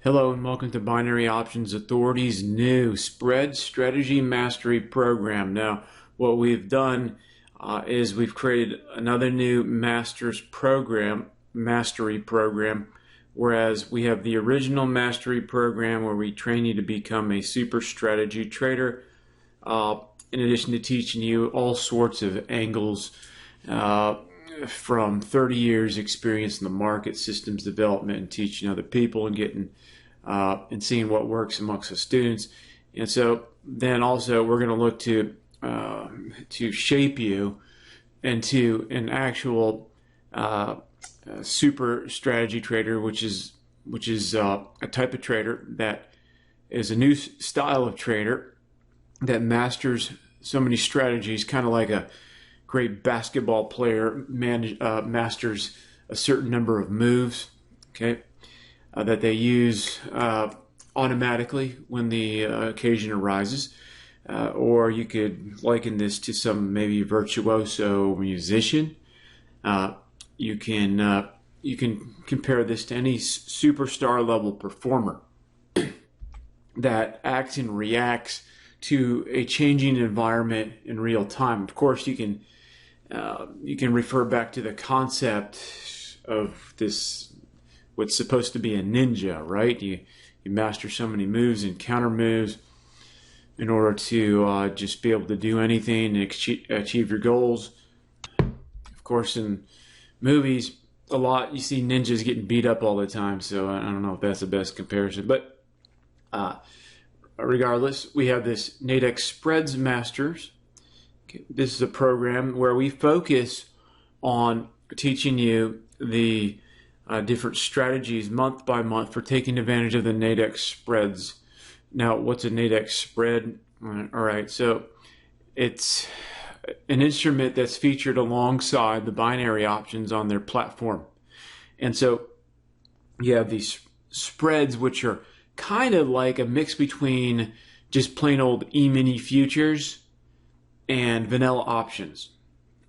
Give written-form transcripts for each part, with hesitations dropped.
Hello and welcome to Binary Options Authority's new Spread Strategy Mastery program. Now, what we've done is we've created another new mastery program, whereas we have the original mastery program where we train you to become a super strategy trader, in addition to teaching you all sorts of angles from 30 years experience in the market, systems development, and teaching other people and getting and seeing what works amongst the students. And so then also we're going to look to shape you into an actual super strategy trader, which is a type of trader that is a new style of trader that masters so many strategies, kind of like a great basketball player masters a certain number of moves, okay, that they use automatically when the occasion arises. Or you could liken this to some maybe virtuoso musician. You can compare this to any superstar level performer that acts and reacts to a changing environment in real time. Of course, you can refer back to the concept of this, what's supposed to be a ninja, right? You master so many moves and counter moves in order to just be able to do anything and achieve your goals. Of course, in movies, a lot you see ninjas getting beat up all the time, so I don't know if that's the best comparison. But regardless, we have this NADEX Spreads Masters. Okay, this is a program where we focus on teaching you the different strategies month by month for taking advantage of the NADEX Spreads. Now, what's a NADEX Spread? All right, so it's an instrument that's featured alongside the binary options on their platform. And so you have these spreads, which are kind of like a mix between just plain old E-mini futures and vanilla options.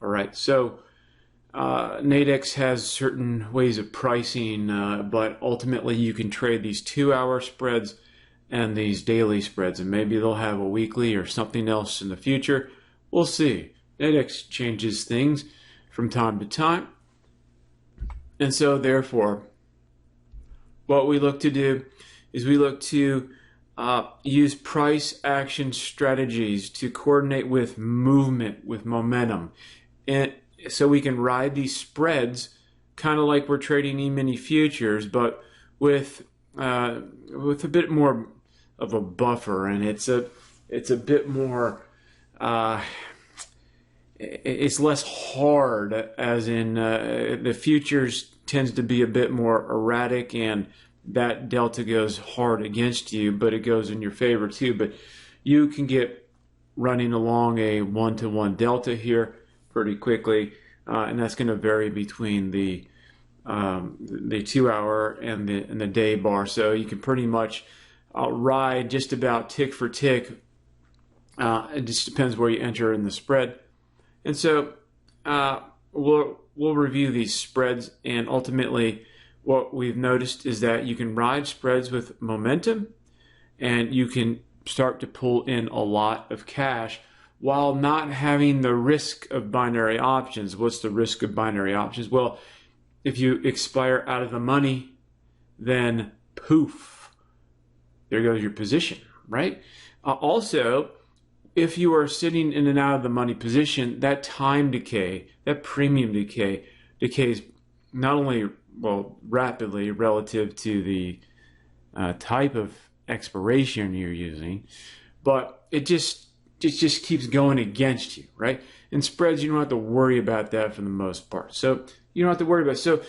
All right, so NADEX has certain ways of pricing, but ultimately you can trade these 2-hour spreads and these daily spreads, and maybe they'll have a weekly or something else in the future. We'll see. NADEX changes things from time to time, and so therefore what we look to do is we look to use price action strategies to coordinate with movement, with momentum, and so we can ride these spreads kind of like we're trading E-mini futures, but with a bit more of a buffer, and it's a bit more it's less hard, as in the futures tends to be a bit more erratic, and that delta goes hard against you, but it goes in your favor too. But you can get running along a 1-to-1 delta here pretty quickly, and that's going to vary between the 2-hour and the day bar. So you can pretty much ride just about tick for tick. It just depends where you enter in the spread. And so we'll review these spreads, and ultimately what we've noticed is that you can ride spreads with momentum, and you can start to pull in a lot of cash while not having the risk of binary options. What's the risk of binary options? Well, if you expire out of the money, then poof, there goes your position, right? Also, if you are sitting in and out of the money position, that time decay, that premium decay, decays not only, well, rapidly relative to the type of expiration you're using, but it just keeps going against you, right? In spreads, you don't have to worry about that for the most part. So you don't have to worry about it. So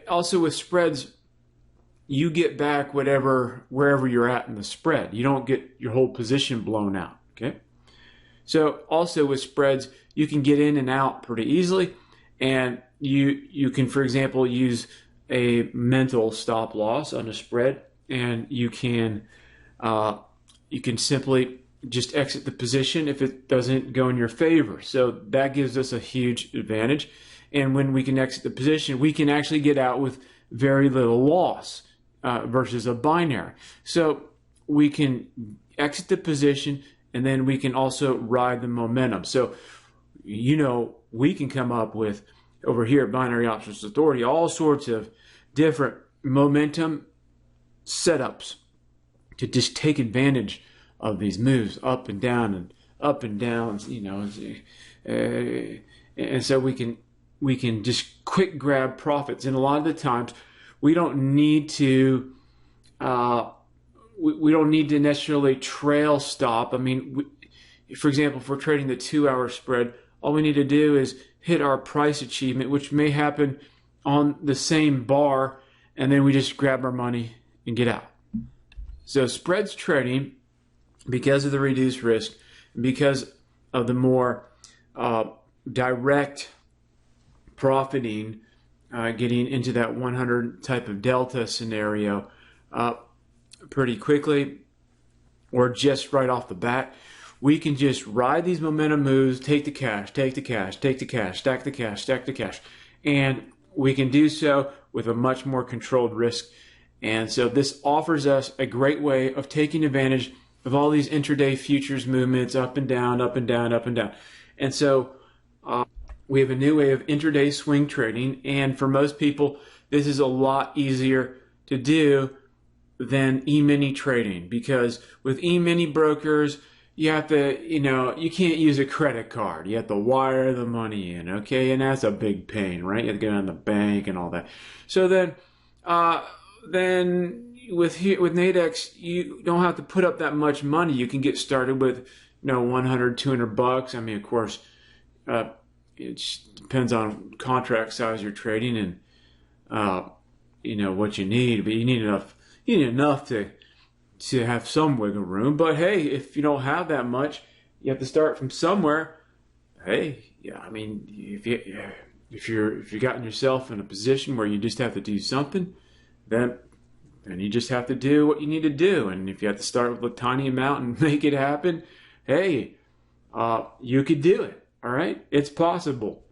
also with spreads, you get back wherever you're at in the spread. You don't get your whole position blown out, okay? So also with spreads, you can get in and out pretty easily, and you can, for example, use a mental stop loss on a spread, and you can simply just exit the position if it doesn't go in your favor. So that gives us a huge advantage. And when we can exit the position, we can actually get out with very little loss. versus a binary. So we can exit the position, and then we can also ride the momentum. So, we can come up with, over here at Binary Options Authority, all sorts of different momentum setups to just take advantage of these moves up and down and up and down, and so we can just quick grab profits. And a lot of the times we don't need to we don't need to necessarily trail stop. I mean, for example, if we're trading the 2-hour spread, all we need to do is hit our price achievement, which may happen on the same bar, and then we just grab our money and get out. So spreads trading, because of the reduced risk, because of the more direct profiting, getting into that 100 type of delta scenario pretty quickly, or just right off the bat, we can just ride these momentum moves, take the cash, take the cash, take the cash, stack the cash, stack the cash. And we can do so with a much more controlled risk. And so this offers us a great way of taking advantage of all these intraday futures movements, up and down, up and down, up and down. And so we have a new way of intraday swing trading. And for most people, this is a lot easier to do than E-mini trading, because with E-mini brokers, you have to, you can't use a credit card. You have to wire the money in, okay? And that's a big pain, right? You have to go down to the bank and all that. So then with NADEX, you don't have to put up that much money. You can get started with, $100, $200. I mean, of course, it depends on contract size you're trading and, what you need. But you need enough to have some wiggle room. But hey, if you don't have that much, you have to start from somewhere. Hey, yeah, I mean, if you've gotten yourself in a position where you just have to do something, then you just have to do what you need to do. And if you have to start with a tiny amount and make it happen, hey, you could do it. All right, it's possible.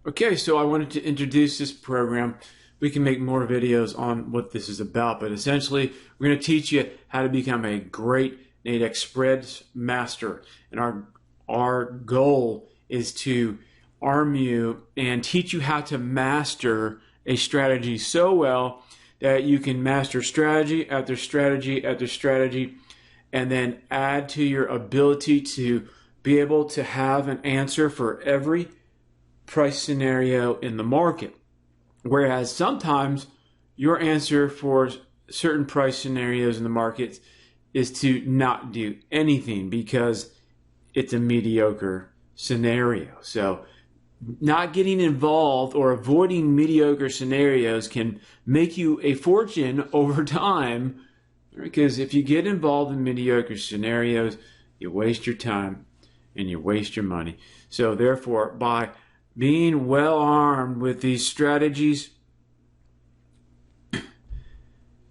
Okay, so I wanted to introduce this program. We can make more videos on what this is about, but essentially we're going to teach you how to become a great NADEX Spreads master. And our goal is to arm you and teach you how to master a strategy so well that you can master strategy after strategy after strategy, and then add to your ability to be able to have an answer for every price scenario in the market. Whereas sometimes your answer for certain price scenarios in the market is to not do anything because it's a mediocre scenario. So not getting involved or avoiding mediocre scenarios can make you a fortune over time, because if you get involved in mediocre scenarios, you waste your time and you waste your money. So therefore, by being well armed with these strategies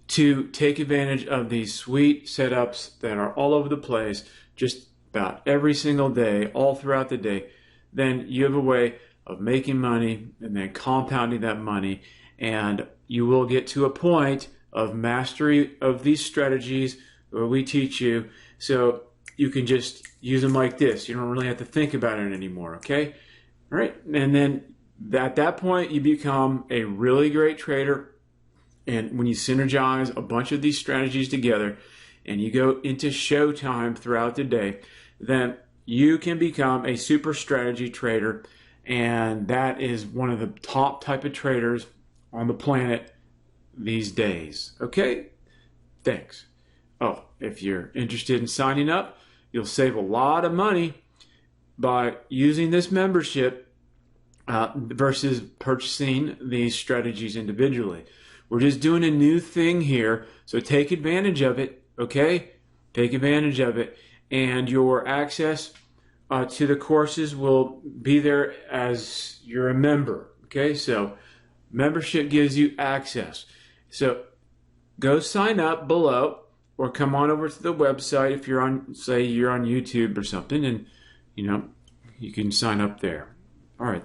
to take advantage of these sweet setups that are all over the place, just about every single day, all throughout the day, then you have a way of making money and then compounding that money, and you will get to a point of mastery of these strategies where we teach you, so you can just use them like this. You don't really have to think about it anymore, okay? All right, and then at that point, you become a really great trader. And when you synergize a bunch of these strategies together and you go into showtime throughout the day, then you can become a super strategy trader. And that is one of the top type of traders on the planet these days. Okay? Thanks. Oh, if you're interested in signing up, you'll save a lot of money by using this membership versus purchasing these strategies individually. We're just doing a new thing here, so take advantage of it, okay? Take advantage of it, and your access to the courses will be there as you're a member, okay? So membership gives you access. So go sign up below, or come on over to the website if you're on, say you're on YouTube or something, and you can sign up there. All right.